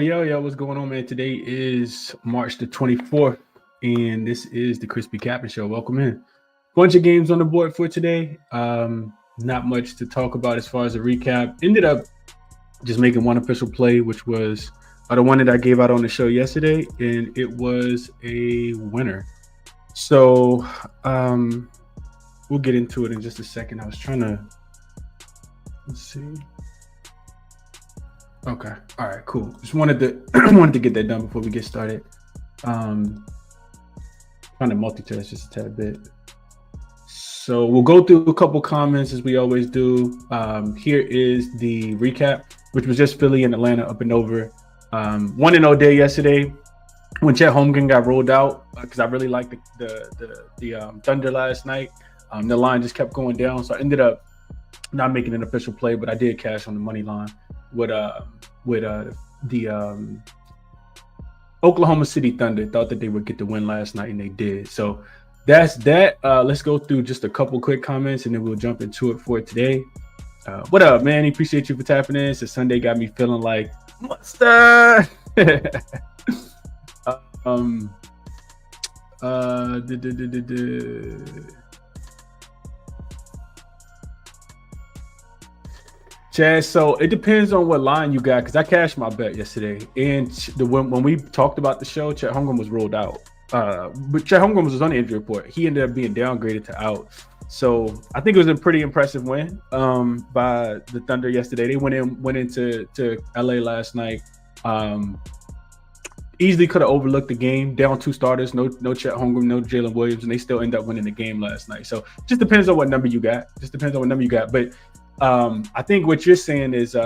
Yo, what's going on, man? Today is March the 24th, and this is the ChrisBeCappinn Show. Welcome in. Bunch of games on the board for today. Not much to talk about as far as a recap. Ended up just making one official play, which was the one that I gave out on the show yesterday, and it was a winner. So we'll get into it in just a second. I was trying to, let's see. Okay. All right, cool. Just wanted to get that done before we get started. Trying to multitask just a tad bit. So we'll go through a couple comments as we always do. Here is the recap, which was just Philly and Atlanta up and over. 1-0 day yesterday when Chet Holmgren got rolled out because I really liked the Thunder last night. The line just kept going down, so I ended up not making an official play, but I did cash on the money line with the Oklahoma City Thunder. Thought that they would get the win last night, and they did. So that's that. Let's go through just a couple quick comments, and then we'll jump into it for today. What up, man? Appreciate you for tapping in. So Sunday got me feeling like monster. Chad, so it depends on what line you got, because I cashed my bet yesterday, and when we talked about the show, Chet Holmgren was ruled out. But Chet Holmgren was on the injury report. He ended up being downgraded to out. So I think it was a pretty impressive win by the Thunder yesterday. They went into LA last night. Easily could have overlooked the game. Down two starters, no Chet Holmgren, no Jalen Williams, and they still end up winning the game last night. So just depends on what number you got. But I think what you're saying is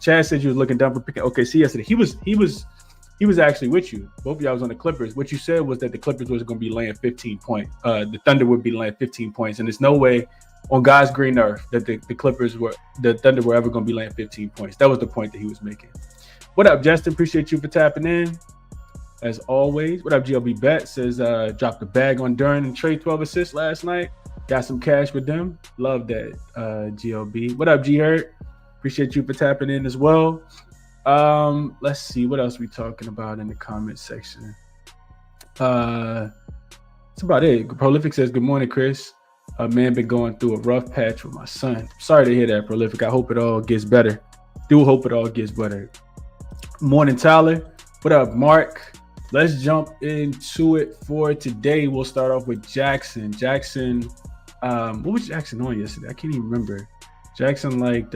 Chad said you was looking dumb for picking OKC yesterday. He was actually with you. Both of y'all was on the Clippers. What you said was that the Clippers was going to be laying 15 points. The Thunder would be laying 15 points, and there's no way on God's green earth that the Thunder were ever going to be laying 15 points. That was the point that he was making. What up, Justin? Appreciate you for tapping in, as always. What up, GLB Bet says dropped a bag on Duran and Trey 12 assists last night. Got some cash with them. Love that, GLB. What up, G-Hurt? Appreciate you for tapping in as well. Let's see. What else we talking about in the comment section? That's about it. Prolific says, good morning, Chris. Man, been going through a rough patch with my son. Sorry to hear that, Prolific. I hope it all gets better. Do hope it all gets better. Morning, Tyler. What up, Mark? Let's jump into it for today. We'll start off with jaXon. jaXon. What was jaXon on yesterday? I can't even remember. jaXon liked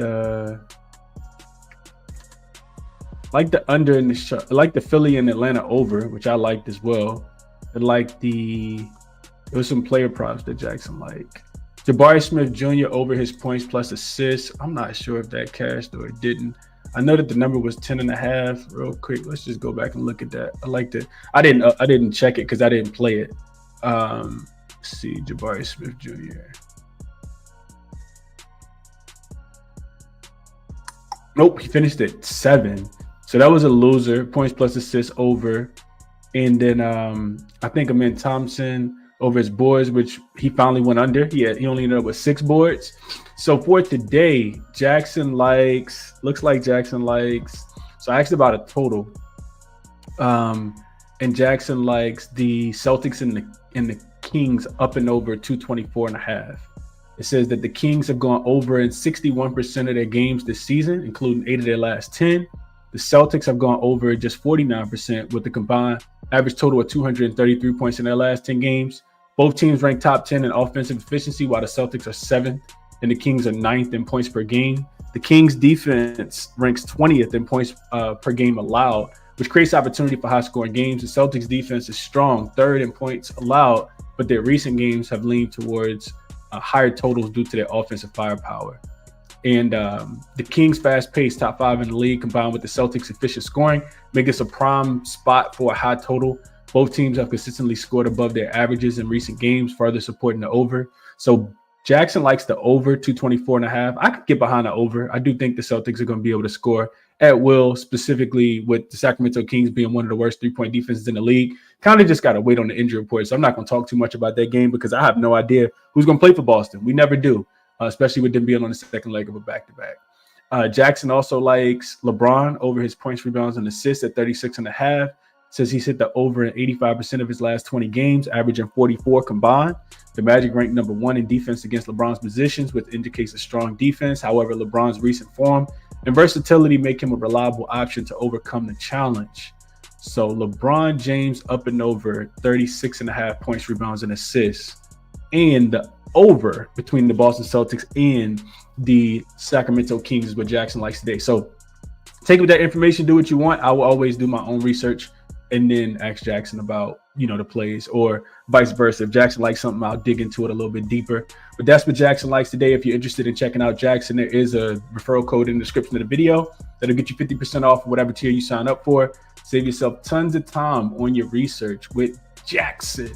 the under in the shot, like the Philly and Atlanta over, which I liked as well. But like there was some player props that jaXon liked. Jabari Smith Jr. over his points plus assists. I'm not sure if that cashed or it didn't. I know that the number was 10.5. Real quick, let's just go back and look at that. I liked it. I didn't check it because I didn't play it. Let's see, Jabari Smith Jr. Nope, he finished at 7. So that was a loser. Points plus assists over. And then I think Amin Thompson over his boards, which he finally went under. He only ended up with 6 boards. So for today, looks like jaXon likes, so I asked about a total. And jaXon likes the Celtics and the Kings up and over 224.5. It says that the Kings have gone over in 61% of their games this season, including 8 of their last 10. The Celtics have gone over just 49% with the combined average total of 233 points in their last 10 games. Both teams rank top 10 in offensive efficiency, while the Celtics are 7th and the Kings are 9th in points per game. The Kings defense ranks 20th in points per game allowed, which creates opportunity for high-scoring games. The Celtics defense is strong, 3rd in points allowed, but their recent games have leaned towards higher totals due to their offensive firepower. And the Kings' fast pace, top 5 in the league, combined with the Celtics' efficient scoring, make this a prime spot for a high total. Both teams have consistently scored above their averages in recent games, further supporting the over. So jaXon likes the over 224.5. I could get behind the over. I do think the Celtics are going to be able to score at will, specifically with the Sacramento Kings being one of the worst three-point defenses in the league. Kind of just got to wait on the injury report. So I'm not going to talk too much about that game because I have no idea who's going to play for Boston. We never do, especially with them being on the second leg of a back-to-back. Jackson also likes LeBron over his points, rebounds, and assists at 36.5. Says he's hit the over in 85% of his last 20 games, averaging 44 combined. The Magic ranked number 1 in defense against LeBron's positions, which indicates a strong defense. However, LeBron's recent form and versatility make him a reliable option to overcome the challenge. So LeBron James up and over 36.5 points, rebounds, and assists, and the over between the Boston Celtics and the Sacramento Kings is what Jackson likes today. So take with that information, do what you want. I will always do my own research and then ask Jackson about, the plays, or vice versa. If Jackson likes something, I'll dig into it a little bit deeper. But that's what Jackson likes today. If you're interested in checking out Jackson, there is a referral code in the description of the video that'll get you 50% off whatever tier you sign up for. Save yourself tons of time on your research with Jackson.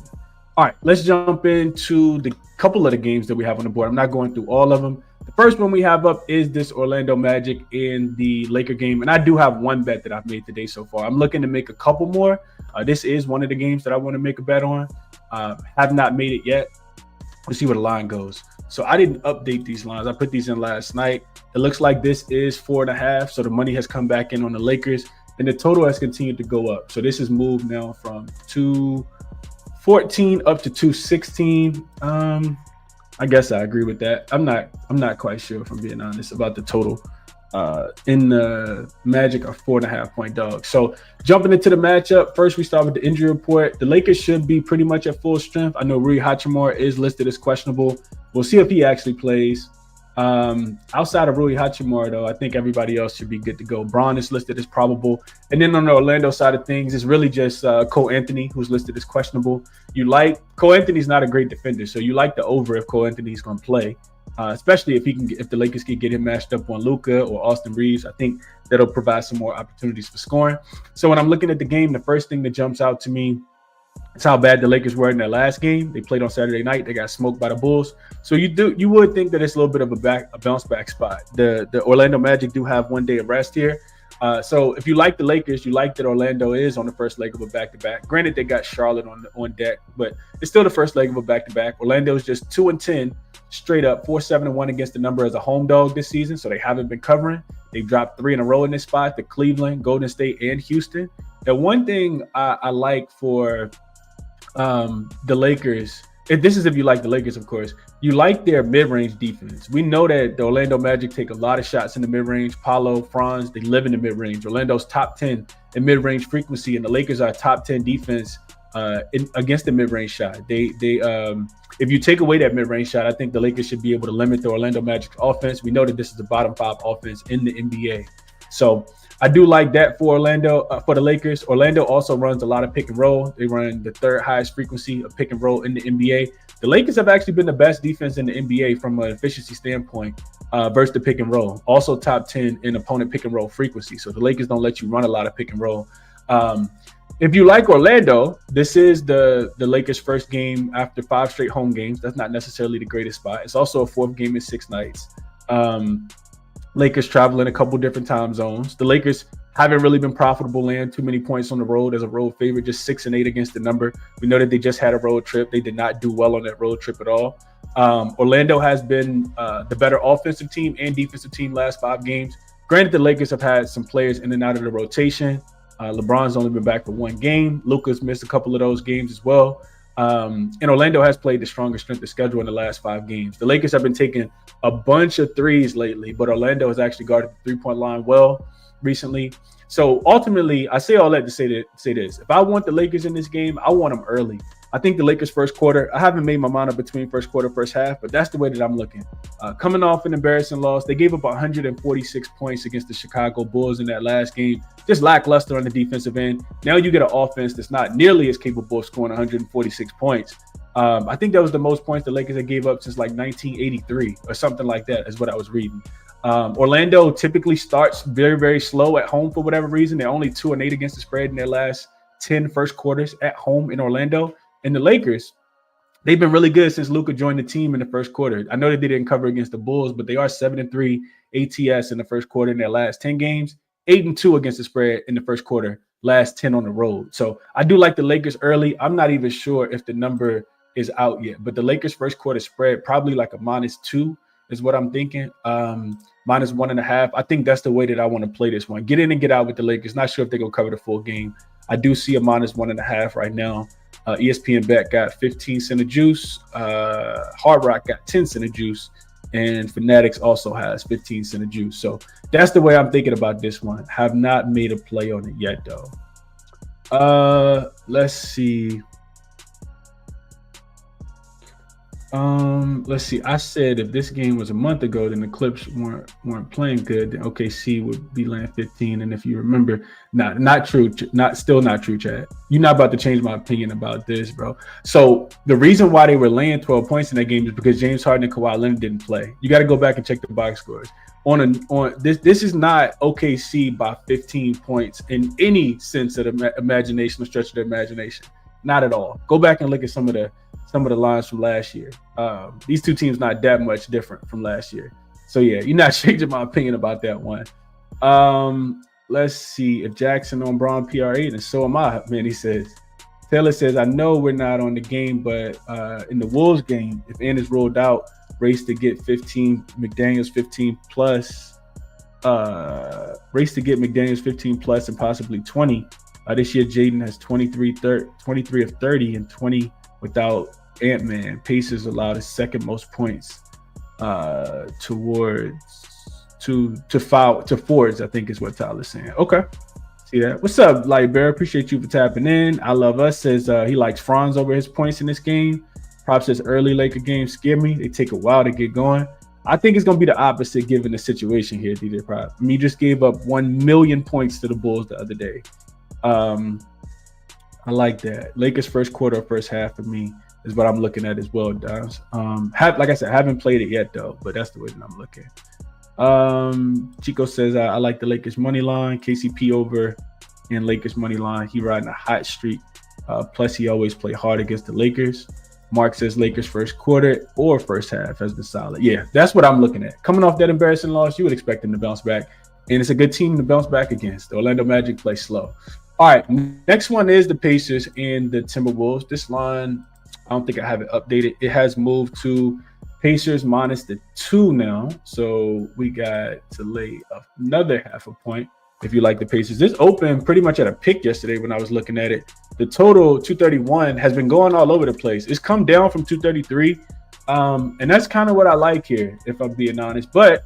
All right, let's jump into the couple of the games that we have on the board. I'm not going through all of them. The first one we have up is this Orlando Magic in the Laker game. And I do have one bet that I've made today so far. I'm looking to make a couple more. This is one of the games that I want to make a bet on. Have not made it yet. Let's see where the line goes. So I didn't update these lines. I put these in last night. It looks like this is 4.5. So the money has come back in on the Lakers. And the total has continued to go up. So this has moved now from 214 up to 216. I guess I agree with that. I'm not quite sure, if I'm being honest, about the total. In the Magic are 4.5 point dogs. So jumping into the matchup, first we start with the injury report. The Lakers should be pretty much at full strength. I know Rui Hachimura is listed as questionable. We'll see if he actually plays. Outside of Rui Hachimura, though, I think everybody else should be good to go. Braun is listed as probable. And then on the Orlando side of things, it's really just Cole Anthony, who's listed as questionable. Cole Anthony's not a great defender, so you like the over if Cole Anthony's going to play, especially if the Lakers can get him matched up on Luka or Austin Reeves. I think that'll provide some more opportunities for scoring. So when I'm looking at the game, the first thing that jumps out to me is how bad the Lakers were in their last game. They played on Saturday night. They got smoked by the Bulls. So you would think that it's a little bit of a bounce back spot. The Orlando Magic do have 1 day of rest here. So if you like the Lakers, you like that Orlando is on the first leg of a back-to-back. Granted, they got Charlotte on deck, but it's still the first leg of a back-to-back. Orlando is just 2-10 straight up, 4-7-1 against the number as a home dog this season. So they haven't been covering. They've dropped 3 in a row in this spot: the Cleveland, Golden State, and Houston. And one thing I like for the Lakers, if you like the Lakers, of course, you like their mid-range defense. We know that the Orlando Magic take a lot of shots in the mid-range. Paolo, Franz, they live in the mid-range. Orlando's top 10 in mid-range frequency, and the Lakers are top 10 defense against the mid-range shot. If you take away that mid-range shot, I think the Lakers should be able to limit the Orlando Magic's offense. We know that this is the bottom 5 offense in the NBA. So I do like that for the Lakers. Orlando also runs a lot of pick and roll. They run the 3rd highest frequency of pick and roll in the NBA. The Lakers have actually been the best defense in the NBA from an efficiency standpoint versus the pick and roll. Also top 10 in opponent pick and roll frequency. So the Lakers don't let you run a lot of pick and roll. If you like Orlando, this is the Lakers' first game after 5 straight home games. That's not necessarily the greatest spot. It's also a 4th game in 6 nights. Lakers travel in a couple different time zones. The Lakers haven't really been profitable, laying too many points on the road as a road favorite, just 6-8 against the number. We know that they just had a road trip. They did not do well on that road trip at all. Orlando has been the better offensive team and defensive team last 5 games. Granted, the Lakers have had some players in and out of the rotation. LeBron's only been back for 1 game. Luka's missed a couple of those games as well. And Orlando has played the strongest strength of schedule in the last 5 games. The Lakers have been taking a bunch of threes lately, but Orlando has actually guarded the 3-point line well recently. So ultimately, I say all that to say this. If I want the Lakers in this game, I want them early. I think the Lakers first quarter, I haven't made my mind up between first quarter, first half, but that's the way that I'm looking. Coming off an embarrassing loss, they gave up 146 points against the Chicago Bulls in that last game. Just lackluster on the defensive end. Now you get an offense that's not nearly as capable of scoring 146 points. I think that was the most points the Lakers had gave up since like 1983 or something like that is what I was reading. Orlando typically starts very, very slow at home for whatever reason. They're only 2-8 against the spread in their last 10 first quarters at home in Orlando. And the Lakers, they've been really good since Luka joined the team in the first quarter. I know that they didn't cover against the Bulls, but they are 7-3 ATS in the first quarter in their last 10 games, 8-2 against the spread in the first quarter, last 10 on the road. So I do like the Lakers early. I'm not even sure if the number is out yet, but the Lakers first quarter spread probably like a -2 is what I'm thinking. -1.5. I think that's the way that I want to play this one. Get in and get out with the Lakers. Not sure if they're going to cover the full game. I do see a -1.5 right now. ESPN Bet got 15 cent of juice. Hard Rock got 10 cent of juice. And Fanatics also has 15 cent of juice. So that's the way I'm thinking about this one. Have not made a play on it yet, though. Let's see. Let's see. I said if this game was a month ago, then the Clips weren't playing good. Then OKC would be laying 15. And if you remember, not true, still not true, Chad. You're not about to change my opinion about this, bro. So the reason why they were laying 12 points in that game is because James Harden and Kawhi Leonard didn't play. You got to go back and check the box scores. On this is not OKC by 15 points in any sense of the imagination or stretch of the imagination. Not at all. Go back and look at some of the lines from last year. These two teams not that much different from last year. So yeah, you're not changing my opinion about that one. Let's see if jaXon on Braun PR8, and so am I. Man, he says. Taylor says, I know we're not on the game, but in the Wolves game, if N is rolled out, race to get 15, McDaniels 15 plus, race to get McDaniels 15 plus and possibly 20. This year, Jaden has 23 of 30 and 20 without Ant-Man. Pacers allowed his second most points to forwards, I think is what Tyler's saying. Okay. See that? What's up, Lightbearer? Appreciate you for tapping in. I Love Us says he likes Franz over his points in this game. Prop says early Laker games scare me. They take a while to get going. I think it's going to be the opposite given the situation here, DJ Prop. I mean, you just gave up 1 million points to the Bulls the other day. I like that. Lakers first quarter or first half for me is what I'm looking at as well, Downs. Like I said, I haven't played it yet though, but that's the way that I'm looking. Chico says I like the Lakers money line. KCP over in Lakers money line. He riding a hot streak. Plus he always play hard against the Lakers. Mark says Lakers first quarter or first half has been solid. Yeah, that's what I'm looking at. Coming off that embarrassing loss, you would expect them to bounce back. And it's a good team to bounce back against. The Orlando Magic play slow. All right, next one is the Pacers and the Timberwolves. This line, I don't think I have it updated. It has moved to Pacers -2 now. So we got to lay another half a point if you like the Pacers. This opened pretty much at a pick yesterday when I was looking at it. The total 231 has been going all over the place. It's come down from 233. And that's kind of what I like here, if I'm being honest. But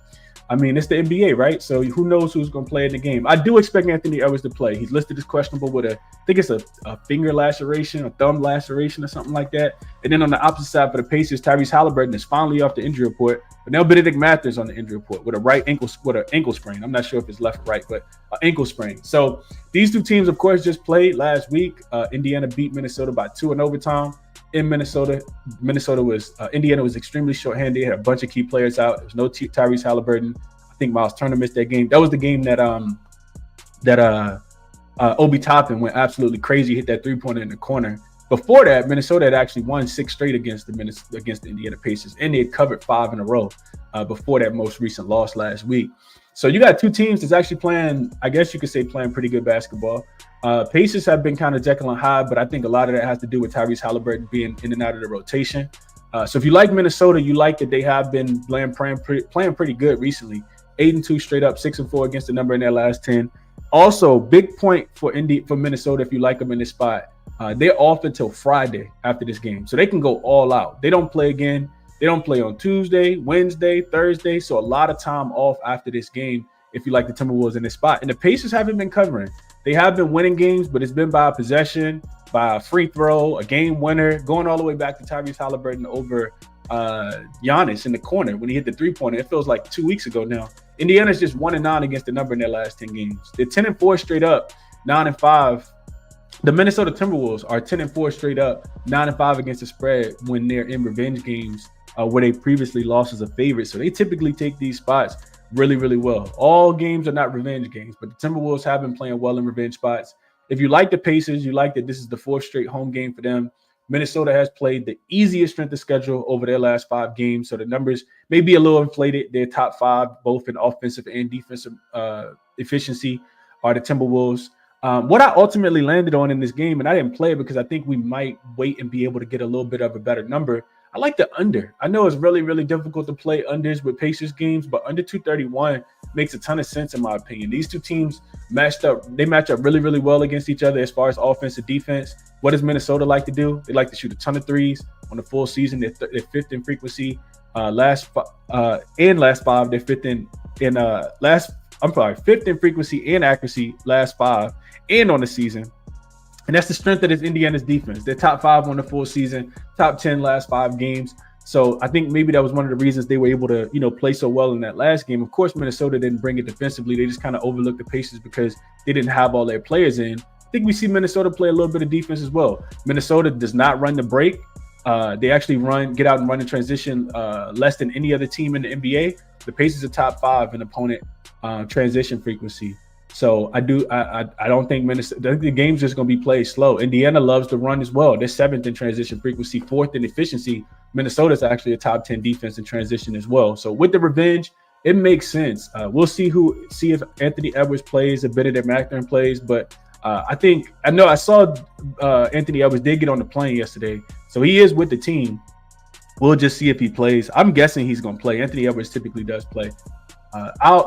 I mean, it's the NBA, right? So who knows who's going to play in the game? I do expect Anthony Edwards to play. He's listed as questionable with I think it's a finger laceration, a thumb laceration or something like that. And then on the opposite side for the Pacers, Tyrese Halliburton is finally off the injury report. But now Benedict Mathurin on the injury report with an ankle sprain. I'm not sure if it's left or right, but an ankle sprain. So these two teams, of course, just played last week. Indiana beat Minnesota by 2 in overtime. In Minnesota, Indiana was extremely short-handed. They had a bunch of key players out. There was no Tyrese Halliburton. I think Miles Turner missed that game. That was the game that Obi Toppin went absolutely crazy, hit that three-pointer in the corner. Before that, Minnesota had actually won 6 straight against the Indiana Pacers, and they had covered 5 in a row before that most recent loss last week. So you got two teams that's actually playing, I guess you could say, playing pretty good basketball. Pacers have been kind of Jekyll and Hyde, but I think a lot of that has to do with Tyrese Halliburton being in and out of the rotation. So if you like Minnesota, you like that they have been playing pretty good recently. 8-2 straight up, 6-4 against the number in their last 10. Also, big point for Minnesota if you like them in this spot. They're off until Friday after this game, so they can go all out. They don't play again. They don't play on Tuesday, Wednesday, Thursday. So a lot of time off after this game if you like the Timberwolves in this spot. And the Pacers haven't been covering. They have been winning games, but it's been by a possession, by a free throw, a game winner, going all the way back to Tyrese Halliburton over Giannis in the corner when he hit the three-pointer. It feels like 2 weeks ago now. Indiana's just 1-9 against the number in their last 10 games. They're 10-4 straight up, 9-5. The Minnesota Timberwolves are 10-4 straight up, 9-5 against the spread when they're in revenge games where they previously lost as a favorite. So they typically take these spots really, really well. All games are not revenge games, but the Timberwolves have been playing well in revenge spots. If you like the Pacers, you like that this is the 4th straight home game for them. Minnesota has played the easiest strength of schedule over their last 5 games, so the numbers may be a little inflated. They're top 5, both in offensive and defensive efficiency, are the Timberwolves. What I ultimately landed on in this game, and I didn't play it because I think we might wait and be able to get a little bit of a better number. I like the under. I know it's really, really difficult to play unders with Pacers games, but under 231 makes a ton of sense in my opinion. These two teams match up really, really well against each other as far as offense and defense. What does Minnesota like to do? They like to shoot a ton of threes on the full season. They're fifth in frequency. Last five, they're fifth in frequency and accuracy last five and on the season. And that's the strength of this Indiana's defense. They're top 5 on the full season, top 10 last 5 games. So I think maybe that was one of the reasons they were able to, play so well in that last game. Of course, Minnesota didn't bring it defensively. They just kind of overlooked the Pacers because they didn't have all their players in. I think we see Minnesota play a little bit of defense as well. Minnesota does not run the break. They actually get out and run in transition less than any other team in the NBA. The Pacers are top 5 in opponent transition frequency. So I don't think the game's just going to be played slow. Indiana loves to run as well. They're 7th in transition frequency, 4th in efficiency. Minnesota's actually a top 10 defense in transition as well. So with the revenge, it makes sense. We'll see if Anthony Edwards plays, if Benedict Mathurin plays. But I saw Anthony Edwards did get on the plane yesterday. So he is with the team. We'll just see if he plays. I'm guessing he's going to play. Anthony Edwards typically does play.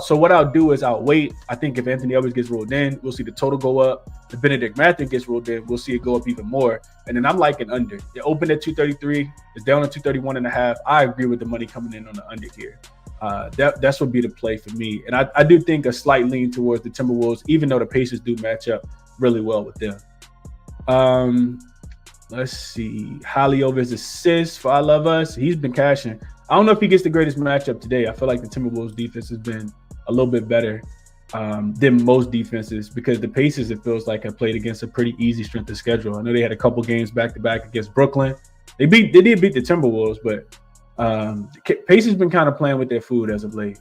So what I'll do is I'll wait. I think if Anthony Edwards gets ruled in, we'll see the total go up. If Benedict Mathurin gets ruled in, we'll see it go up even more. And then I'm liking under. It opened at 233. It's down to 231.5. I agree with the money coming in on the under here. That's what be the play for me. And I do think a slight lean towards the Timberwolves, even though the Pacers do match up really well with them. Let's see. Holly over his assists for I Love Us. He's been cashing. I don't know if he gets the greatest matchup today. I feel like the Timberwolves defense has been a little bit better than most defenses because the Pacers, it feels like, have played against a pretty easy strength of schedule. I know they had a couple games back-to-back against Brooklyn. They did beat the Timberwolves, but Pacers been kind of playing with their food as of late.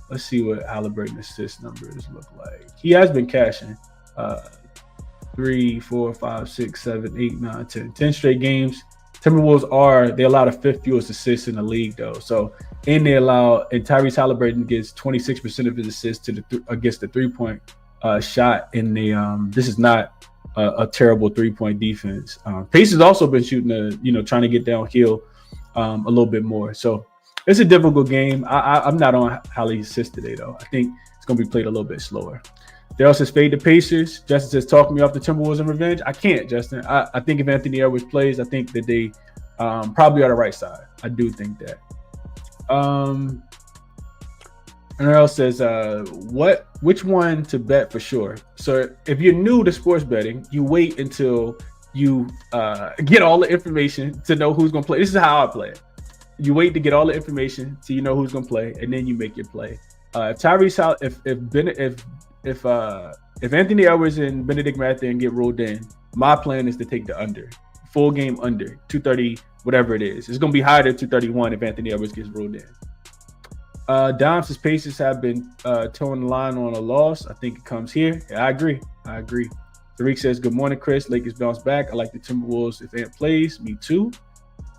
Let's see what Halliburton assist numbers look like. He has been cashing 3, 4, 5, 6, 7, 8, 9, 10 straight games. Timberwolves they allow the 5th fewest assists in the league though. So and Tyrese Halliburton gets 26% of his assists against the 3-point shot in the this is not a terrible 3-point defense. Pacers also been shooting trying to get downhill a little bit more. So it's a difficult game. I'm not on Hallie's assist today though. I think it's gonna be played a little bit slower. Daryl says fade the Pacers. Justin says talk me off the Timberwolves and revenge. I can't, Justin. I think if Anthony Edwards plays, I think that they probably are the right side. I do think that. And Daryl says which one to bet for sure. So if you're new to sports betting, you wait until you get all the information to know who's gonna play. This is how I play it. You wait to get all the information so you know who's gonna play, and then you make your play. If Anthony Edwards and Benedict Mathurin get ruled in, my plan is to take the under. Full game under, 230, whatever it is. It's going to be higher than 231 if Anthony Edwards gets ruled in. Dom says Pacers have been towing the line on a loss. I think it comes here. Yeah, I agree. Tariq says, good morning, Chris. Lakers bounce back. I like the Timberwolves if Ant plays. Me too.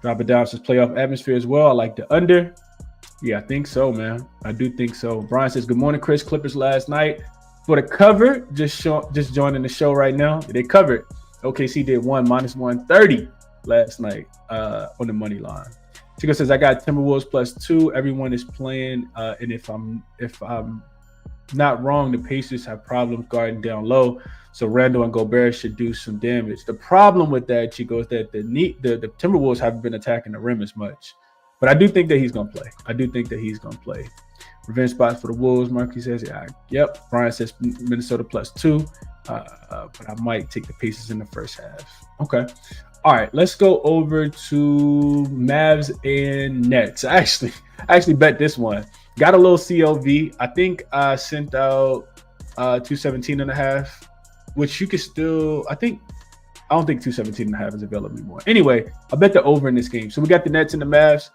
Drop it down says playoff atmosphere as well. I like the under. Yeah, I think so, man. I do think so. Brian says, good morning, Chris. Clippers last night. For the cover, just joining the show right now. They covered. OKC did -130 last night on the money line. Chico says, I got Timberwolves +2. Everyone is playing. And if I'm not wrong, the Pacers have problems guarding down low. So Randall and Gobert should do some damage. The problem with that, Chico, is that the Timberwolves haven't been attacking the rim as much. But I do think that he's going to play. Revenge spots for the Wolves. Marky says, yeah, yep. Brian says Minnesota +2. But I might take the Pacers in the first half. Okay. All right. Let's go over to Mavs and Nets. I actually bet this one. Got a little CLV. I think I sent out 217.5, which you could still, I don't think 217.5 is available anymore. Anyway, I bet the over in this game. So we got the Nets and the Mavs.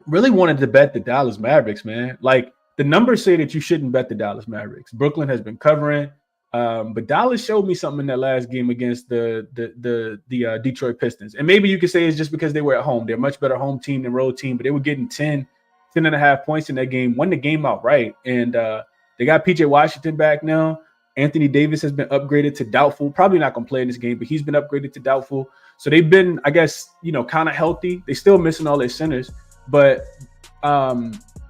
Really wanted to bet the Dallas Mavericks, man. Like the numbers say that you shouldn't bet the Dallas Mavericks. Brooklyn has been covering, but Dallas showed me something in that last game against the Detroit Pistons. And maybe you could say it's just because they were at home. They're a much better home team than road team, but they were getting 10.5 points in that game, won the game outright. And they got PJ Washington back now. Anthony Davis has been upgraded to doubtful. Probably not going to play in this game, but he's been upgraded to doubtful. So they've been, I guess, kind of healthy. They still missing all their centers, but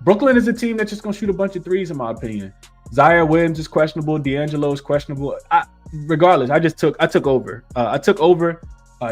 Brooklyn is a team that's just going to shoot a bunch of threes, in my opinion. Zaire Williams is questionable. D'Angelo is questionable. Regardless, I took over.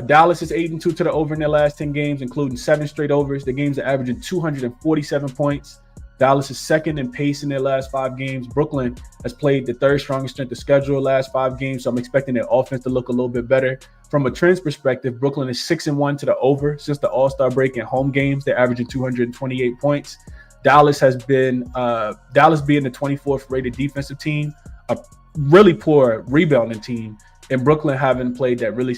Dallas is 8-2 to the over in their last 10 games, including 7 straight overs. The games are averaging 247 points. Dallas is second in pace in their last 5 games. Brooklyn has played the third strongest strength of schedule last 5 games, so I'm expecting their offense to look a little bit better. From a trends perspective, Brooklyn is 6-1 to the over since the All-Star break in home games. They're averaging 228 points. Dallas being the 24th rated defensive team, a really poor rebounding team, and Brooklyn having played that really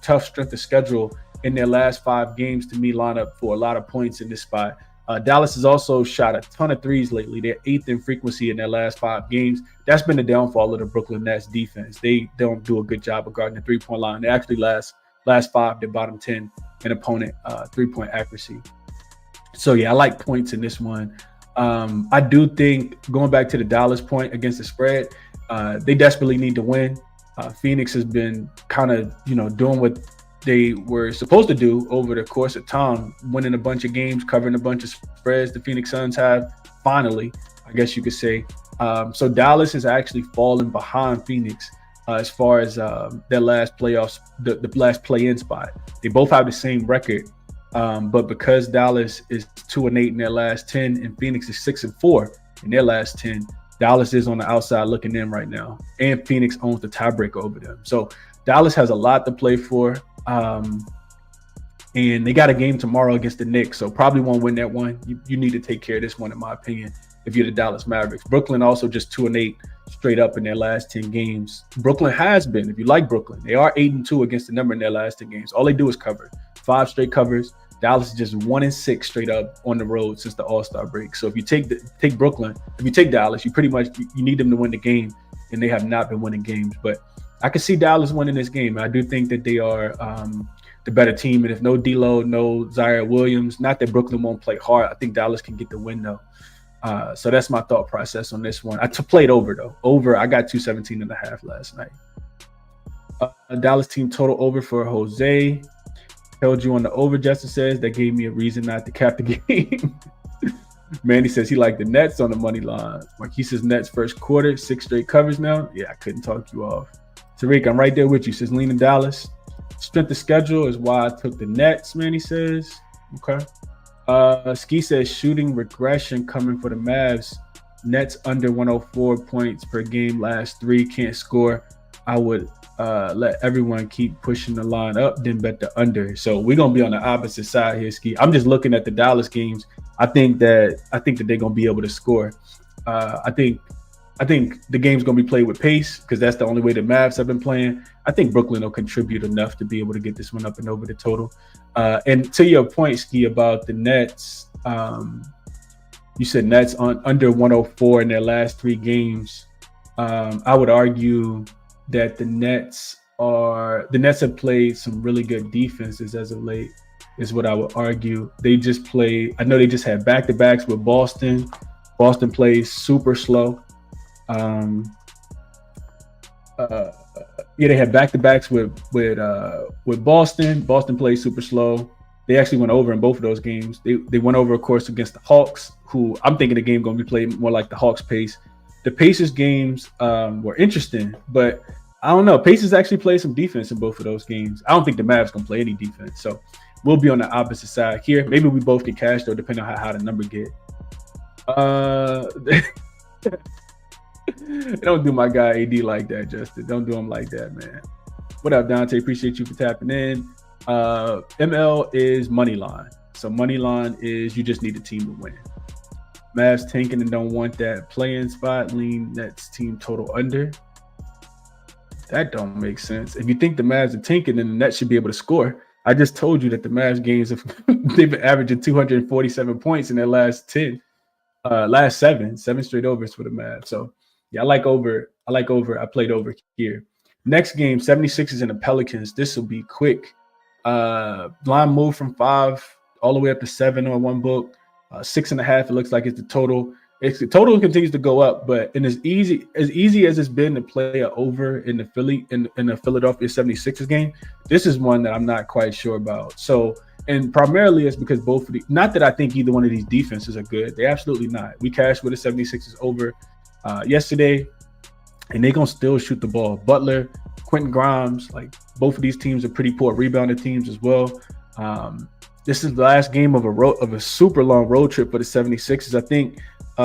tough strength of schedule in their last 5 games to me line up for a lot of points in this spot. Dallas has also shot a ton of threes lately. They're 8th in frequency in their last 5 games. That's been the downfall of the Brooklyn Nets defense. They don't do a good job of guarding the three-point line. They actually last 5, they're bottom 10 in opponent three-point accuracy. So yeah, I like points in this one. I do think, going back to the Dallas point against the spread, they desperately need to win. Phoenix has been kind of, doing what they were supposed to do over the course of time, winning a bunch of games, covering a bunch of spreads. The Phoenix Suns have finally, I guess you could say. So Dallas has actually fallen behind Phoenix as far as their last playoffs, the last play-in spot. They both have the same record, but because Dallas is 2-8 in their last 10 and Phoenix is 6-4 in their last 10, Dallas is on the outside looking in right now, and Phoenix owns the tiebreaker over them. So Dallas has a lot to play for. And they got a game tomorrow against the Knicks, so probably won't win that one. You need to take care of this one, in my opinion, if you're the Dallas Mavericks. Brooklyn also just 2-8 straight up in their last 10 games. Brooklyn has been, if you like Brooklyn, they are 8-2 against the number in their last 10 games. All they do is cover. 5 straight covers. Dallas is just 1-6 straight up on the road since the All-Star break. So if you take Brooklyn, if you take Dallas, you pretty much you need them to win the game, and they have not been winning games. But I can see Dallas winning this game. I do think that they are the better team. And if no D'Lo, no Zaire Williams, not that Brooklyn won't play hard, I think Dallas can get the win, though. So that's my thought process on this one. I played over, though. Over, I got 217.5 last night. Dallas team total over for Jose. Told you on the over, Justin says. That gave me a reason not to cap the game. Manny says he liked the Nets on the money line. He says Nets first quarter, 6 straight covers now. Yeah, I couldn't talk you off. Tariq, I'm right there with you. Says leaning Dallas. Strength of schedule is why I took the Nets, Manny says. Okay. Ski says shooting regression coming for the Mavs. Nets under 104 points per game last 3, can't score. I would let everyone keep pushing the line up, then bet the under. So we're gonna be on the opposite side here, Ski. I'm just looking at the Dallas games. I think that they're gonna be able to score. I think the game's gonna be played with pace because that's the only way the Mavs have been playing. I think Brooklyn will contribute enough to be able to get this one up and over the total. And to your point, Ski, about the Nets, you said Nets on under 104 in their last 3 games. I would argue that the Nets have played some really good defenses as of late, is what I would argue. They just played, I know they just had back-to-backs with Boston. Boston plays super slow. They had back-to-backs with Boston. Boston plays super slow. They actually went over in both of those games. They went over, of course, against the Hawks, who I'm thinking the game going to be played more like the Hawks pace. The Pacers games were interesting, but I don't know. Pacers actually played some defense in both of those games. I don't think the Mavs can play any defense, so we'll be on the opposite side here. Maybe we both get cash, though, depending on how the number get. Don't do my guy AD like that, Justin. Don't do him like that, man. What up, Dante? Appreciate you for tapping in. ML is money line. So money line is you just need a team to win. Mavs tanking and don't want that play-in spot. Lean Nets team total under. That don't make sense. If you think the Mavs are tanking, then the Nets should be able to score. I just told you that the Mavs games they've been averaging 247 points in their last 10, last 7 straight overs for the Mavs. So yeah, I like over. I played over here. Next game, 76ers and the Pelicans. This will be quick. Line move from 5 all the way up to 7 on one book. 6.5. It looks like it's the total. the total continues to go up, but as easy as it's been to play a over in the Philadelphia 76ers game, this is one that I'm not quite sure about. So, and primarily it's because not that I think either one of these defenses are good. They're absolutely not. We cashed with the 76ers over yesterday, and they're going to still shoot the ball. Butler, Quentin Grimes, like both of these teams are pretty poor rebounding teams as well. This is the last game of a super long road trip for the 76ers. I think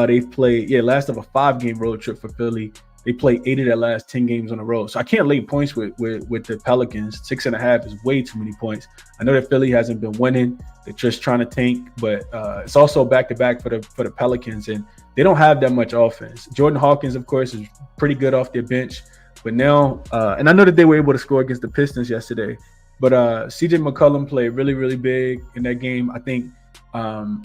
they've played, last of a 5-game road trip for Philly. They played 8 of their last 10 games on the road. So I can't lay points with the Pelicans. 6.5 is way too many points. I know that Philly hasn't been winning. They're just trying to tank, but it's also back-to-back for the Pelicans, and they don't have that much offense. Jordan Hawkins, of course, is pretty good off their bench, but now, and I know that they were able to score against the Pistons yesterday, but CJ McCollum played really, really big in that game. I think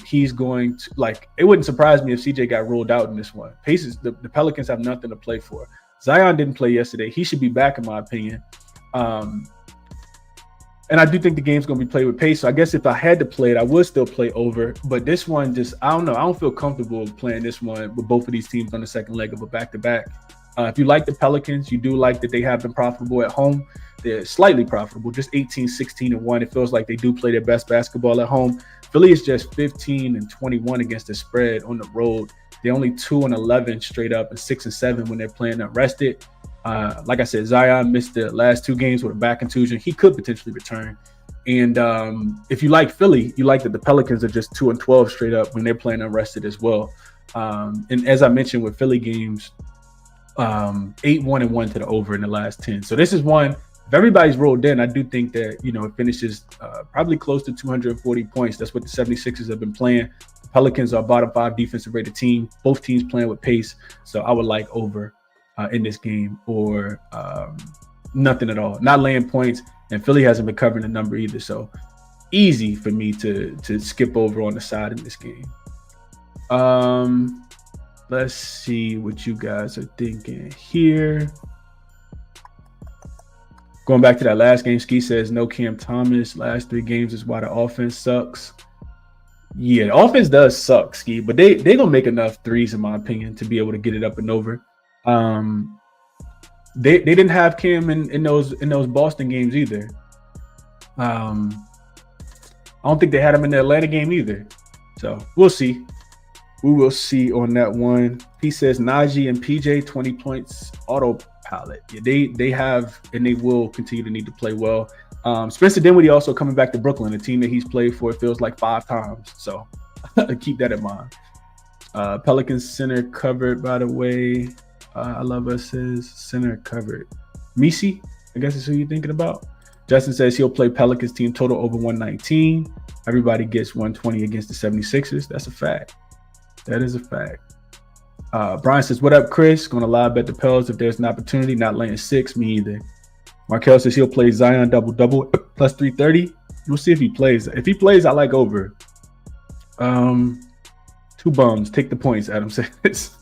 he's going to, it wouldn't surprise me if CJ got ruled out in this one. The Pelicans have nothing to play for. Zion didn't play yesterday. He should be back, in my opinion. And I do think the game's going to be played with pace. So I guess if I had to play it, I would still play over. But this one, I don't know. I don't feel comfortable playing this one with both of these teams on the second leg of a back-to-back. If you like the Pelicans, you do like that they have been profitable at home. They're slightly profitable, just 18, 16, and 1. It feels like they do play their best basketball at home. Philly is just 15 and 21 against the spread on the road. They're only 2 and 11 straight up and 6 and 7 when they're playing unrested. Like I said, Zion missed the last 2 games with a back contusion. He could potentially return. And if you like Philly, you like that the Pelicans are just 2 and 12 straight up when they're playing unrested as well. And as I mentioned with Philly games, 8-1-1 to the over in the last 10. So this is one. If everybody's rolled in, I do think that, it finishes probably close to 240 points. That's what the 76ers have been playing. The Pelicans are a bottom 5 defensive rated team. Both teams playing with pace. So I would like over in this game, or nothing at all. Not laying points. And Philly hasn't been covering the number either. So easy for me to skip over on the side in this game. Let's see what you guys are thinking here. Going back to that last game, Ski says no Cam Thomas. Last 3 games is why the offense sucks. Yeah, the offense does suck, Ski, but they're gonna make enough threes, in my opinion, to be able to get it up and over. They didn't have Cam in those Boston games either. I don't think they had him in the Atlanta game either. So we'll see. We will see on that one. He says Najee and PJ 20 points autopilot. Yeah, they have, and they will continue to need to play well. Spencer Dinwiddie also coming back to Brooklyn, a team that he's played for, it feels like 5 times. So keep that in mind. Pelicans center covered, by the way. I love us says center covered. Misi, I guess is who you're thinking about. Justin says he'll play Pelicans team total over 119. Everybody gets 120 against the 76ers. That's a fact. That is a fact. Brian says, what up, Chris? Going to live bet the Pels if there's an opportunity. Not laying 6, me either. Markel says he'll play Zion double plus 330. We'll see if he plays. If he plays, I like over. 2 bums. Take the points, Adam says.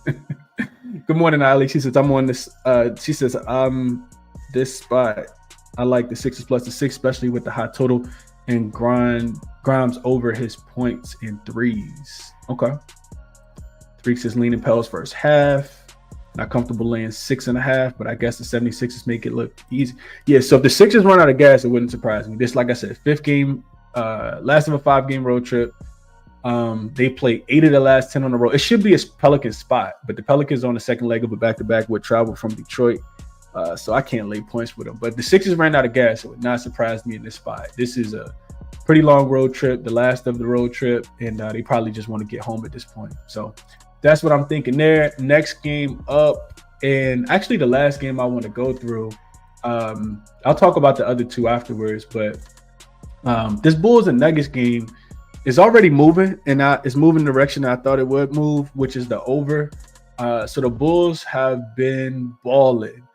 Good morning, Ali. She says, I'm on this. She says, this spot. I like the 6s plus the 6, especially with the high total and Grimes over his points in 3s. Okay. Freaks is leaning Pels first half. Not comfortable laying 6.5, but I guess the 76ers make it look easy. Yeah, so if the Sixers run out of gas, it wouldn't surprise me. This, like I said, 5th game, last of a 5-game road trip. They play 8 of the last 10 on the road. It should be a Pelicans spot, but the Pelicans on the second leg of a back-to-back with travel from Detroit. So I can't lay points with them. But the Sixers ran out of gas. It would not surprise me in this spot. This is a pretty long road trip, the last of the road trip, and they probably just want to get home at this point. So that's what I'm thinking there. Next game up, and actually the last game I want to go through. I'll talk about the other 2 afterwards, but this Bulls and Nuggets game is already moving, and it's moving the direction I thought it would move, which is the over. So the Bulls have been balling.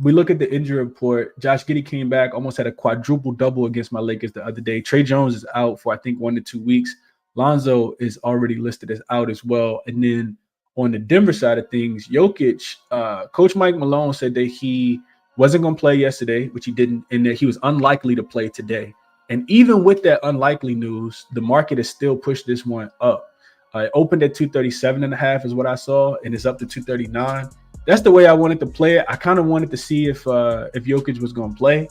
We look at the injury report. Josh Giddey came back, almost had a quadruple double against my Lakers the other day. Trey Jones is out for I think 1 to 2 weeks. Lonzo is already listed as out as well. And then on the Denver side of things, Jokic, Coach Mike Malone said that he wasn't going to play yesterday, which he didn't, and that he was unlikely to play today. And even with that unlikely news, the market has still pushed this one up. It opened at 237.5 is what I saw, and it's up to 239. That's the way I wanted to play it. I kind of wanted to see if Jokic was going to play.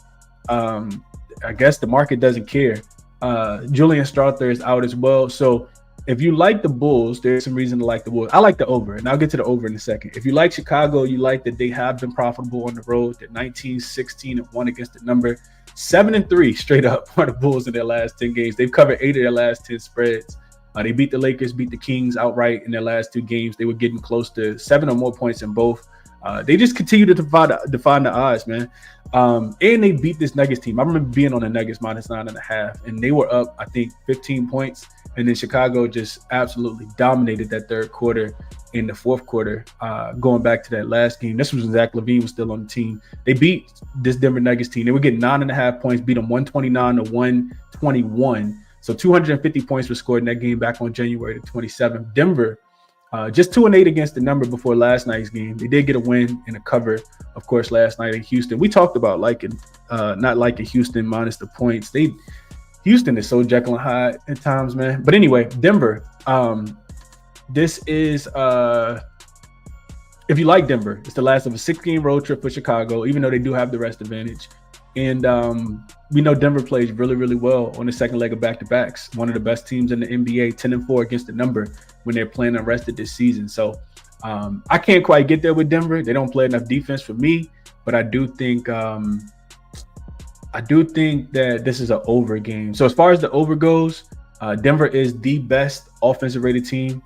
I guess the market doesn't care. Julian Strawther is out as well. So if you like the Bulls, there's some reason to like the Bulls. I like the over, and I'll get to the over in a second. If you like Chicago, you like that they have been profitable on the road. They're 19-16-1 against the number. 7-3 straight up for the Bulls in their last 10 games. They've covered 8 of their last 10 spreads. They beat the Lakers, beat the Kings outright in their last 2 games. They were getting close to 7 or more points in both. They just continue to define the odds, man. And they beat this Nuggets team. I remember being on the Nuggets -9.5, and they were up, I think, 15 points. And then Chicago just absolutely dominated that third quarter in the fourth quarter, going back to that last game. This was when Zach LaVine was still on the team. They beat this Denver Nuggets team. They were getting 9.5 points, beat them 129-121. So 250 points were scored in that game back on January the 27th. Denver, just 2-8 against the number before last night's game. They did get a win and a cover, of course, last night in Houston. We talked about not liking Houston minus the points. Houston is so Jekyll and Hyde at times, man. But anyway, Denver. This is if you like Denver, it's the last of a 6-game road trip for Chicago, even though they do have the rest advantage. And we know Denver plays really, really well on the second leg of back-to-backs. One of the best teams in the NBA, 10-4 against the number when they're playing unrested this season. So I can't quite get there with Denver. They don't play enough defense for me, but I do think that this is an over game. So as far as the over goes, Denver is the best offensive rated team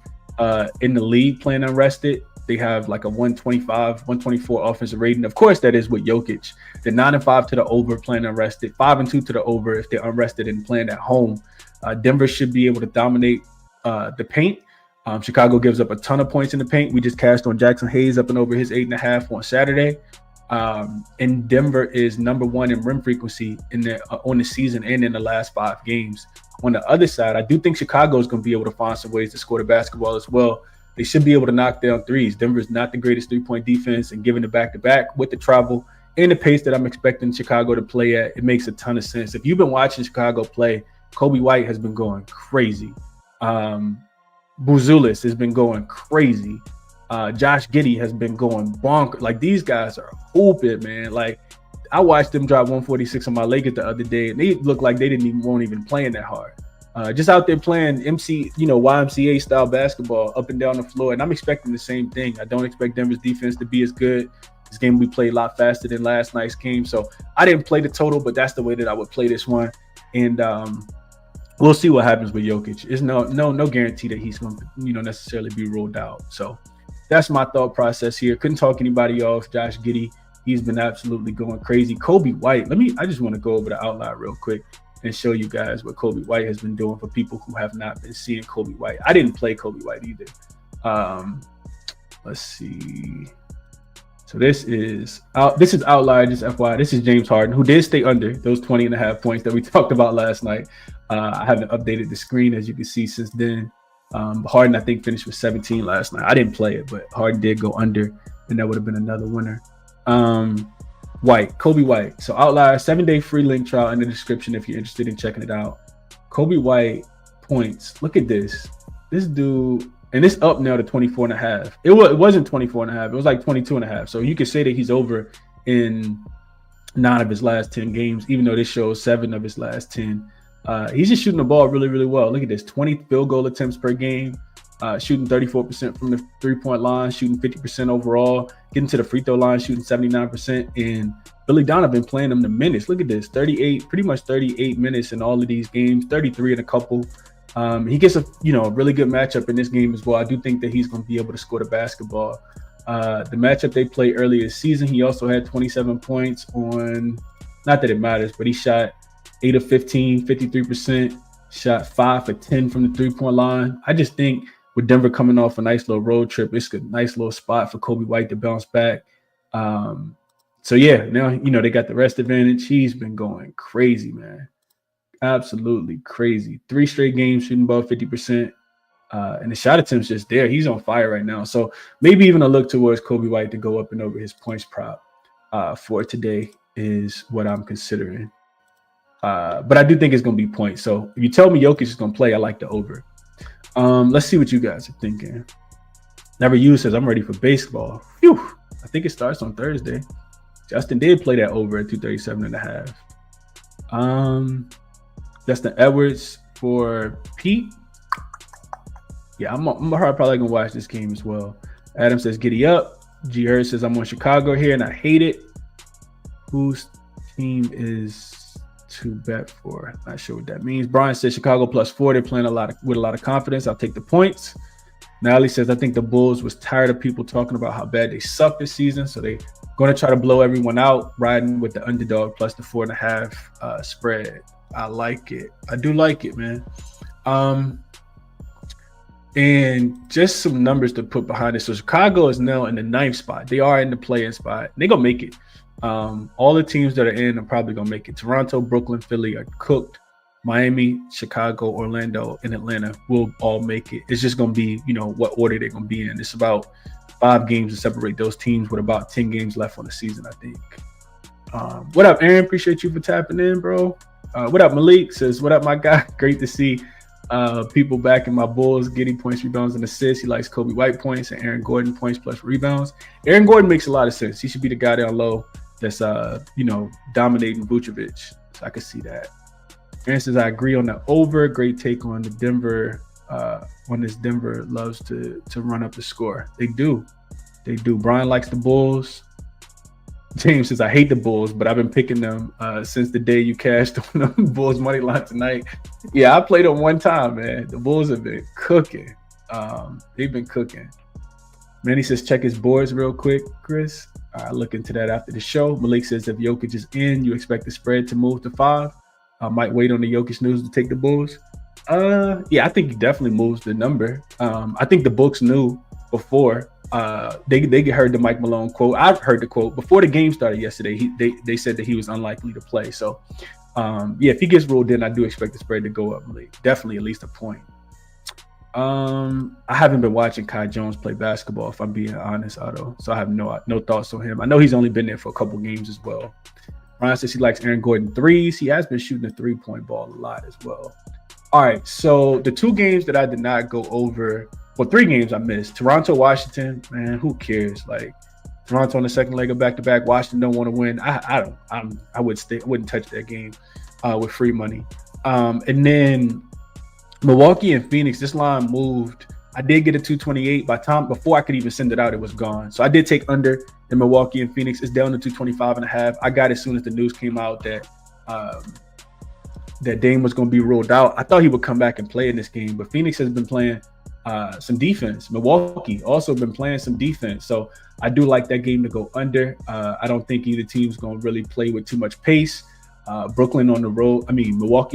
in the league playing unrested. They have like a 125, 124 offensive rating. Of course, that is with Jokic. They're 9-5 to the over playing unrested, 5-2 to the over if they're unrested and playing at home. Denver should be able to dominate the paint. Chicago gives up a ton of points in the paint. We just cashed on Jackson Hayes up and over his 8.5 on Saturday. And Denver is number 1 in rim frequency on the season and in the last 5 games. On the other side, I do think Chicago is going to be able to find some ways to score the basketball as well. They should be able to knock down threes. Denver is not the greatest three-point defense, and given the back-to-back with the travel and the pace that I'm expecting Chicago to play at, it makes a ton of sense. If you've been watching Chicago play, Kobe White has been going crazy. Buzulis has been going crazy. Josh Giddey has been going bonkers. Like, these guys are hooping, man. Like, I watched them drop 146 on my Lakers the other day, and they look like they weren't even playing that hard. Just out there playing YMCA style basketball up and down the floor. And I'm expecting the same thing. I don't expect Denver's defense to be as good. This game we played a lot faster than last night's game. So I didn't play the total, but that's the way that I would play this one. And we'll see what happens with Jokic. There's no guarantee that he's going to, necessarily be ruled out. So that's my thought process here. Couldn't talk anybody off. Josh Giddey, he's been absolutely going crazy. Kobe White, I just want to go over the Outlier real quick and show you guys what Kobe White has been doing for people who have not been seeing Kobe White. I didn't play Kobe White either. Let's see. So this is Outlier, just FYI. This is James Harden, who did stay under those 20.5 points that we talked about last night. I haven't updated the screen, as you can see, since then. Harden, I think, finished with 17 last night. I didn't play it, but Harden did go under, and that would have been another winner. Kobe White. So Outlier, 7-day free link trial in the description if you're interested in checking it out. Kobe White points. Look at this. This dude, and it's up now to 24.5. It wasn't 24.5. It was like 22.5. So you could say that he's over in 9 of his last 10 games, even though this shows 7 of his last 10. He's just shooting the ball really, really well. Look at this, 20 field goal attempts per game, shooting 34% from the three-point line, shooting 50% overall, getting to the free throw line, shooting 79%. And Billy Donovan playing him the minutes. Look at this, pretty much 38 minutes in all of these games, 33 in a couple. He gets a really good matchup in this game as well. I do think that he's going to be able to score the basketball. The matchup they played earlier this season, he also had 27 points on, not that it matters, but he shot 8 of 15, 53%, shot 5 for 10 from the three-point line. I just think with Denver coming off a nice little road trip, it's a nice little spot for Kobe White to bounce back. So yeah, now, they got the rest advantage. He's been going crazy, man. Absolutely crazy. 3 straight games shooting above 50%. And the shot attempt's just there. He's on fire right now. So maybe even a look towards Kobe White to go up and over his points prop for today is what I'm considering. But I do think it's going to be points. So if you tell me Jokic is going to play, I like the over. Let's see what you guys are thinking. Never You says, I'm ready for baseball. Phew. I think it starts on Thursday. Justin did play that over at 237.5. Justin Edwards for Pete. Yeah, I'm probably gonna watch this game as well. Adam says, giddy up. G. Hurd says, I'm on Chicago here and I hate it. Whose team is to bet for? Not sure what that means. Brian says, Chicago +4. They're playing with a lot of confidence. I'll take the points. Nally says, I think the Bulls was tired of people talking about how bad they suck this season, so they're going to try to blow everyone out, riding with the underdog plus the 4.5 spread. I like it. I do like it, man. And just some numbers to put behind it. So Chicago is now in the 9th spot. They are in the play-in spot. They're going to make it. All the teams that are in are probably going to make it. Toronto, Brooklyn, Philly are cooked. Miami, Chicago, Orlando, and Atlanta will all make it. It's just going to be, what order they're going to be in. It's about 5 games to separate those teams with about 10 games left on the season, I think. What up, Aaron? Appreciate you for tapping in, bro. What up, Malik? Says, what up, my guy? Great to see people back in my Bulls. Giddy points, rebounds, and assists. He likes Kobe White points and Aaron Gordon points plus rebounds. Aaron Gordon makes a lot of sense. He should be the guy down low that's, dominating Vucevic. So I can see that. Aaron says, I agree on the over. Great take on the Denver. Denver loves to run up the score. They do. Brian likes the Bulls. James says, I hate the Bulls, but I've been picking them since the day you cashed on the Bulls money line tonight. Yeah, I played them one time, man. The Bulls have been cooking. They've been cooking. Manny says, check his boards real quick, Chris. I'll look into that after the show. Malik says, if Jokic is in, you expect the spread to move to 5. I might wait on the Jokic news to take the Bulls. Yeah, I think he definitely moves the number. I think the books knew before. They heard the Mike Malone quote. I've heard the quote before the game started yesterday. They said that he was unlikely to play. So, yeah, if he gets ruled in, I do expect the spread to go up. Definitely at least a point. I haven't been watching Kai Jones play basketball, if I'm being honest, Otto. So I have no thoughts on him. I know he's only been there for a couple games as well. Ryan says he likes Aaron Gordon threes. He has been shooting the 3-point ball a lot as well. All right, so the 2 games that I did not go over, 3 games I missed. Toronto, Washington, man, who cares? Like Toronto on the second leg of back-to-back. Washington don't want to win. I wouldn't touch that game with free money. And then Milwaukee and Phoenix, this line moved. I did get a 228 before I could even send it out, it was gone. So I did take under in Milwaukee and Phoenix. It's down to 225.5. I got it as soon as the news came out that that Dame was going to be ruled out. I thought he would come back and play in this game, but Phoenix has been playing some defense. Milwaukee also been playing some defense. So I do like that game to go under. I don't think either team's going to really play with too much pace. Milwaukee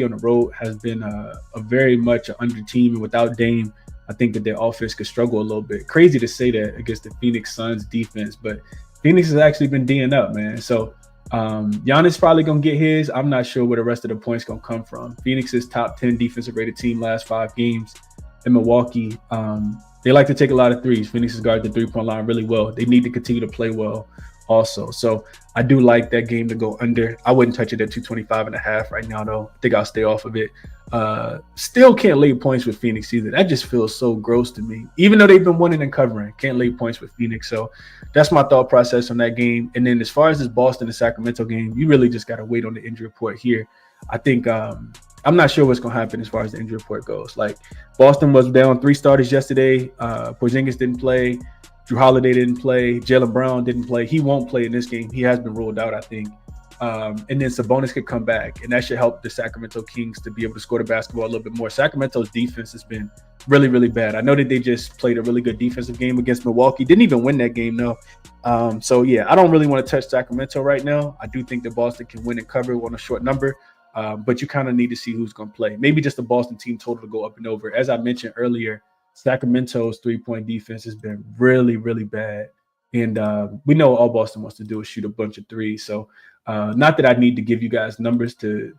on the road has been a very much an under team, and without Dame, I think that their offense could struggle a little bit. Crazy to say that against the Phoenix Suns defense, but Phoenix has actually been D'ing up, man. So Giannis probably going to get his. I'm not sure where the rest of the points going to come from. Phoenix's top 10 defensive rated team last 5 games. In Milwaukee, they like to take a lot of threes. Phoenix has guarded the 3-point line really well. They need to continue to play well also. So I do like that game to go under. I wouldn't touch it at 225.5 right now, though. I think I'll stay off of it. Still can't lay points with Phoenix either. That just feels so gross to me. Even though they've been winning and covering, can't lay points with Phoenix. So that's my thought process on that game. And then as far as this Boston and Sacramento game, you really just got to wait on the injury report here. I think I'm not sure what's going to happen as far as the injury report goes. Like Boston was down 3 starters yesterday. Porzingis didn't play. Drew Holiday didn't play. Jaylen Brown didn't play. He won't play in this game. He has been ruled out, I think. And then Sabonis could come back, and that should help the Sacramento Kings to be able to score the basketball a little bit more. Sacramento's defense has been really, really bad. I know that they just played a really good defensive game against Milwaukee. Didn't even win that game, though. So, yeah, I don't really want to touch Sacramento right now. I do think that Boston can win and cover on a short number, but you kind of need to see who's going to play. Maybe just the Boston team total to go up and over. As I mentioned earlier, Sacramento's 3-point defense has been really, really bad. And we know all Boston wants to do is shoot a bunch of threes. So not that I need to give you guys numbers to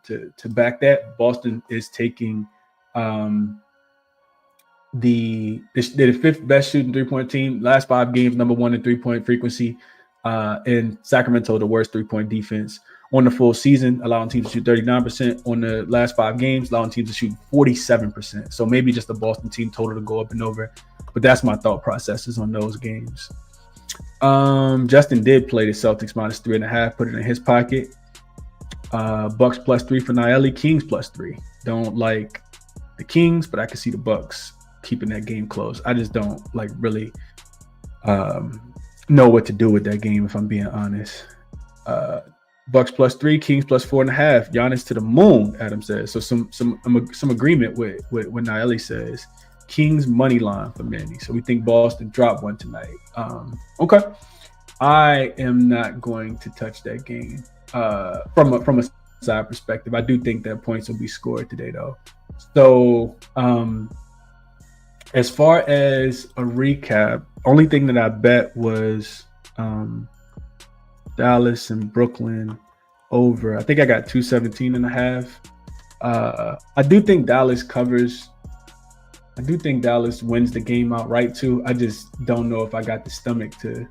back that. Boston is taking they're the 5th best shooting 3-point team. Last 5 games, number 1 in 3-point frequency. In Sacramento, the worst 3-point defense on the full season, allowing teams to shoot 39%. On the last 5 games, allowing teams to shoot 47%. So maybe just the Boston team total to go up and over. But that's my thought processes on those games. Justin did play the Celtics -3.5, put it in his pocket. Bucks +3 for Naeli, Kings +3. Don't like the Kings, but I can see the Bucks keeping that game close. I just don't like really know what to do with that game, if I'm being honest. Bucks +3, Kings +4.5. Giannis to the moon, Adam says. So some agreement with what Naeli says. Kings money line for Manny. So we think Boston drop one tonight. Okay. I am not going to touch that game from a side perspective. I do think that points will be scored today, though. So as far as a recap, only thing that I bet was Dallas and Brooklyn over. I think I got 217.5. I do think Dallas covers. I do think Dallas wins the game outright too. I just don't know if I got the stomach to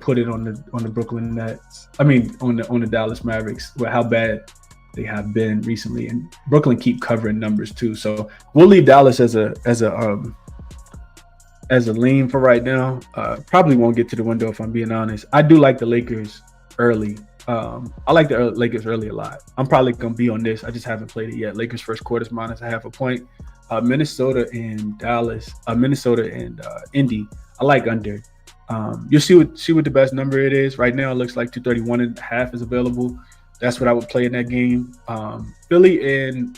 put it on the Brooklyn Nets. I mean on the Dallas Mavericks with how bad they have been recently, and Brooklyn keep covering numbers too. So we'll leave Dallas as a lean for right now. Probably won't get to the window if I'm being honest. I do like the Lakers early. I like the Lakers early a lot. I'm probably gonna be on this. I just haven't played it yet. Lakers first quarter's -0.5 point. Minnesota and Dallas, Minnesota and Indy. I like under. You'll see what the best number it is. Right now it looks like 231.5 is available. That's what I would play in that game. Philly and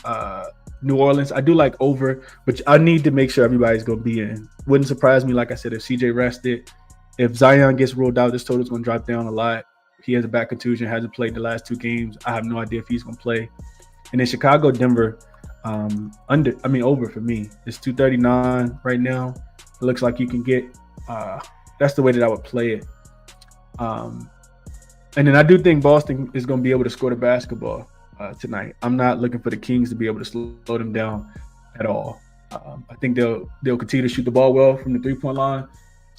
New Orleans, I do like over, but I need to make sure everybody's going to be in. Wouldn't surprise me, like I said, if CJ rested. If Zion gets ruled out, this total's going to drop down a lot. He has a back contusion, hasn't played the last 2 games. I have no idea if he's going to play. And in Chicago, Denver, over for me. It's 239 right now. It looks like you can get that's the way that I would play it. And then I do think Boston is going to be able to score the basketball tonight. I'm not looking for the Kings to be able to slow them down at all. I think they'll continue to shoot the ball well from the 3-point line.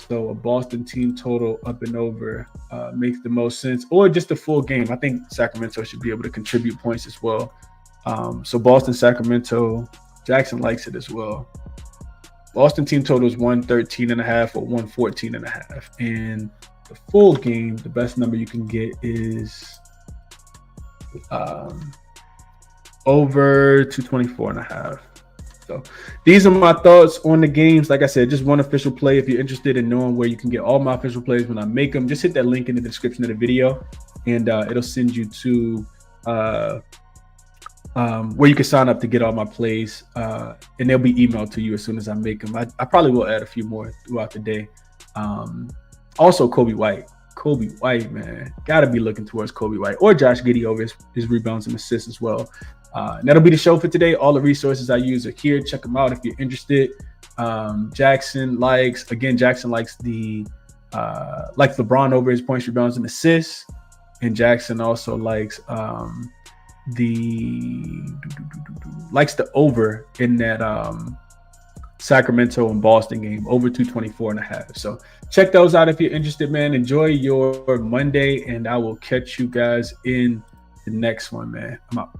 So a Boston team total up and over makes the most sense, or just a full game. I think Sacramento should be able to contribute points as well. So Boston, Sacramento, jaXon likes it as well. Boston team total is 113.5 or 114.5. And the full game, the best number you can get is over 224.5. So these are my thoughts on the games. Like I said, just one official play. If you're interested in knowing where you can get all my official plays when I make them, just hit that link in the description of the video, and it'll send you to where you can sign up to get all my plays, and they'll be emailed to you as soon as I make them. I probably will add a few more throughout the day. Also, Kobe White, man, gotta be looking towards Kobe White or Josh Giddey over his rebounds and assists as well. And that'll be the show for today. All the resources I use are here. Check them out if you're interested. jaXon likes the LeBron over his points, rebounds, and assists. And jaXon also likes the over in that Sacramento and Boston game, over 224.5. So check those out if you're interested, man. Enjoy your Monday, and I will catch you guys in the next one, man. I'm out.